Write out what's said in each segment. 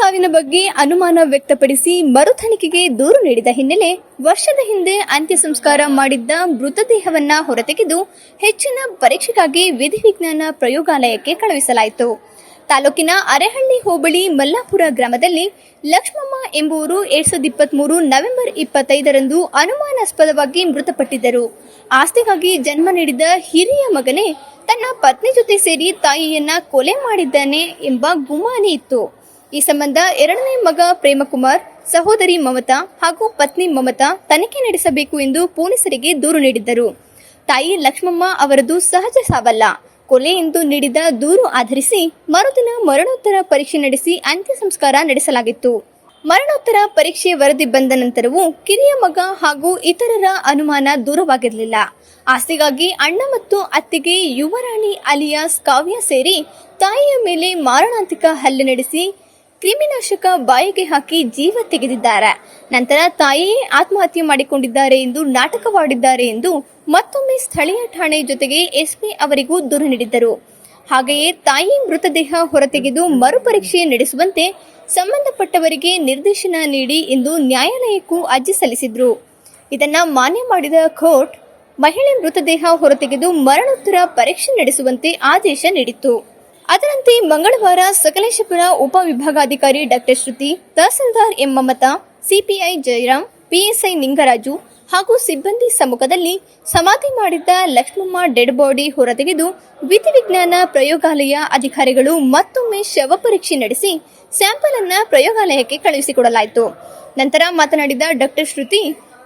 ಸಾವಿನ ಬಗ್ಗೆ ಅನುಮಾನ ವ್ಯಕ್ತಪಡಿಸಿ ಮರು ತನಿಖೆಗೆ ದೂರು ನೀಡಿದ ಹಿನ್ನೆಲೆ ವರ್ಷದ ಹಿಂದೆ ಅಂತ್ಯ ಸಂಸ್ಕಾರ ಮಾಡಿದ್ದ ಮೃತದೇಹವನ್ನ ಹೊರತೆಗೆದು ಹೆಚ್ಚಿನ ಪರೀಕ್ಷೆಗಾಗಿ ವಿಧಿವಿಜ್ಞಾನ ಪ್ರಯೋಗಾಲಯಕ್ಕೆ ಕಳುಹಿಸಲಾಯಿತು. ತಾಲೂಕಿನ ಅರೆಹಳ್ಳಿ ಹೋಬಳಿ ಮಲ್ಲಾಪುರ ಗ್ರಾಮದಲ್ಲಿ ಲಕ್ಷ್ಮಮ್ಮ ಎಂಬುವರು 2023 ನವೆಂಬರ್ 25ರಂದು ಅನುಮಾನಾಸ್ಪದವಾಗಿ ಮೃತಪಟ್ಟಿದ್ದರು. ಆಸ್ತಿಗಾಗಿ ಜನ್ಮ ನೀಡಿದ ಹಿರಿಯ ಮಗನೇ ತನ್ನ ಪತ್ನಿ ಜೊತೆ ಸೇರಿ ತಾಯಿಯನ್ನ ಕೊಲೆ ಮಾಡಿದ್ದಾನೆ ಎಂಬ ಗುಮಾನಿ ಇತ್ತು. ಈ ಸಂಬಂಧ ಎರಡನೇ ಮಗ ಪ್ರೇಮಕುಮಾರ್, ಸಹೋದರಿ ಮಮತಾ ಹಾಗೂ ಪತ್ನಿ ಮಮತಾ ತನಿಖೆ ನಡೆಸಬೇಕು ಎಂದು ಪೊಲೀಸರಿಗೆ ದೂರು ನೀಡಿದ್ದರು. ತಾಯಿ ಲಕ್ಷ್ಮಮ್ಮ ಅವರದು ಸಹಜ ಸಾವಲ್ಲ, ಕೊಲೆ ಎಂದು ನೀಡಿದ ದೂರು ಆಧರಿಸಿ ಮರುದಿನ ಮರಣೋತ್ತರ ಪರೀಕ್ಷೆ ನಡೆಸಿ ಅಂತ್ಯ ಸಂಸ್ಕಾರ ನಡೆಸಲಾಗಿತ್ತು. ಮರಣೋತ್ತರ ಪರೀಕ್ಷೆ ವರದಿ ಬಂದ ನಂತರವೂ ಕಿರಿಯ ಮಗ ಹಾಗೂ ಇತರರ ಅನುಮಾನ ದೂರವಾಗಿರಲಿಲ್ಲ. ಆಸ್ತಿಗಾಗಿ ಅಣ್ಣ ಮತ್ತು ಅತ್ತಿಗೆ ಯುವರಾಣಿ ಅಲಿಯಾಸ್ ಕಾವ್ಯ ಸೇರಿ ತಾಯಿಯ ಮೇಲೆ ಮಾರಣಾಂತಿಕ ಹಲ್ಲೆ ನಡೆಸಿ ಕ್ರಿಮಿನಾಶಕ ಬಾಯಿಗೆ ಹಾಕಿ ಜೀವ ತೆಗೆದಿದ್ದಾರೆ. ನಂತರ ತಾಯಿಯೇ ಆತ್ಮಹತ್ಯೆ ಮಾಡಿಕೊಂಡಿದ್ದಾರೆ ಎಂದು ನಾಟಕವಾಡಿದ್ದಾರೆ ಎಂದು ಮತ್ತೊಮ್ಮೆ ಸ್ಥಳೀಯ ಠಾಣೆ ಜೊತೆಗೆ ಎಸ್ಪಿ ಅವರಿಗೂ ದೂರು ನೀಡಿದ್ದರು. ಹಾಗೆಯೇ ತಾಯಿ ಮೃತದೇಹ ಹೊರತೆಗೆದು ಮರುಪರೀಕ್ಷೆ ನಡೆಸುವಂತೆ ಸಂಬಂಧಪಟ್ಟವರಿಗೆ ನಿರ್ದೇಶನ ನೀಡಿ ಎಂದು ನ್ಯಾಯಾಲಯಕ್ಕೂ ಅರ್ಜಿ ಸಲ್ಲಿಸಿದ್ರು. ಇದನ್ನ ಮಾನ್ಯ ಮಾಡಿದ ಕೋರ್ಟ್ ಮಹಿಳೆ ಮೃತದೇಹ ಹೊರತೆಗೆದು ಮರಣೋತ್ತರ ಪರೀಕ್ಷೆ ನಡೆಸುವಂತೆ ಆದೇಶ ನೀಡಿತ್ತು. ಅದರಂತೆ ಮಂಗಳವಾರ ಸಕಲೇಶಪುರ ಉಪವಿಭಾಗಾಧಿಕಾರಿ ಡಾಕ್ಟರ್ ಶ್ರುತಿ, ತಹಸೀಲ್ದಾರ್ M Mamata, CPI Jayaram, PSI Ningaraju ಹಾಗೂ ಸಿಬ್ಬಂದಿ ಸಮ್ಮುಖದಲ್ಲಿ ಸಮಾಧಿ ಮಾಡಿದ್ದ ಲಕ್ಷ್ಮಮ್ಮ ಡೆಡ್ ಬಾಡಿ ಹೊರತೆಗೆದು ವಿಧಿವಿಜ್ಞಾನ ಪ್ರಯೋಗಾಲಯ ಅಧಿಕಾರಿಗಳು ಮತ್ತೊಮ್ಮೆ ಶವ ಪರೀಕ್ಷೆ ನಡೆಸಿ ಸ್ಯಾಂಪಲ್ ಅನ್ನ ಪ್ರಯೋಗಾಲಯಕ್ಕೆ ಕಳುಹಿಸಿಕೊಡಲಾಯಿತು. ನಂತರ ಮಾತನಾಡಿದ ಡಾಕ್ಟರ್ ಶ್ರುತಿ,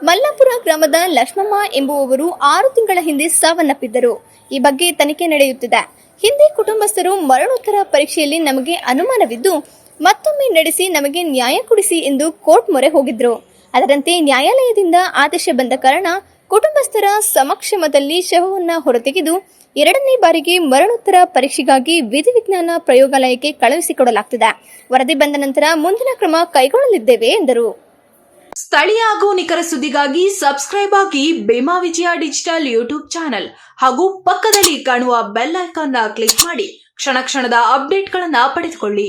ಮಲ್ಲಾಪುರ ಗ್ರಾಮದ ಲಕ್ಷ್ಮಮ್ಮ ಎಂಬುವವರು 6 ತಿಂಗಳ ಹಿಂದೆ ಸಾವನ್ನಪ್ಪಿದ್ದರು. ಈ ಬಗ್ಗೆ ತನಿಖೆ ನಡೆಯುತ್ತಿದೆ. ಹಿಂದೆ ಕುಟುಂಬಸ್ಥರು ಮರಣೋತ್ತರ ಪರೀಕ್ಷೆಯಲ್ಲಿ ನಮಗೆ ಅನುಮಾನವಿದ್ದು ಮತ್ತೊಮ್ಮೆ ನಡೆಸಿ ನಮಗೆ ನ್ಯಾಯ ಕೊಡಿಸಿ ಎಂದು ಕೋರ್ಟ್ ಮೊರೆ ಹೋಗಿದ್ರು. ಅದರಂತೆ ನ್ಯಾಯಾಲಯದಿಂದ ಆದೇಶ ಬಂದ ಕಾರಣ ಕುಟುಂಬಸ್ಥರ ಸಮಕ್ಷಮದಲ್ಲಿ ಶವವನ್ನ ಹೊರತೆಗೆದು ಎರಡನೇ ಬಾರಿಗೆ ಮರಣೋತ್ತರ ಪರೀಕ್ಷೆಗಾಗಿ ವಿಧಿವಿಜ್ಞಾನ ಪ್ರಯೋಗಾಲಯಕ್ಕೆ ಕಳುಹಿಸಿಕೊಡಲಾಗುತ್ತಿದೆ. ವರದಿ ಬಂದ ನಂತರ ಮುಂದಿನ ಕ್ರಮ ಕೈಗೊಳ್ಳಲಿದ್ದೇವೆ ಎಂದರು. ಸ್ಥಳೀಯ ಹಾಗೂ ನಿಖರ ಸುದ್ದಿಗಾಗಿ ಸಬ್ಸ್ಕ್ರೈಬ್ ಆಗಿ ಬೇಮಾ ವಿಜಯ ಡಿಜಿಟಲ್ ಯೂಟ್ಯೂಬ್ ಚಾನೆಲ್ ಹಾಗೂ ಪಕ್ಕದಲ್ಲಿ ಕಾಣುವ ಬೆಲ್ ಐಕಾನ್ ಕ್ಲಿಕ್ ಮಾಡಿ ಕ್ಷಣ ಕ್ಷಣದ ಅಪ್ಡೇಟ್ಗಳನ್ನು ಪಡೆದುಕೊಳ್ಳಿ.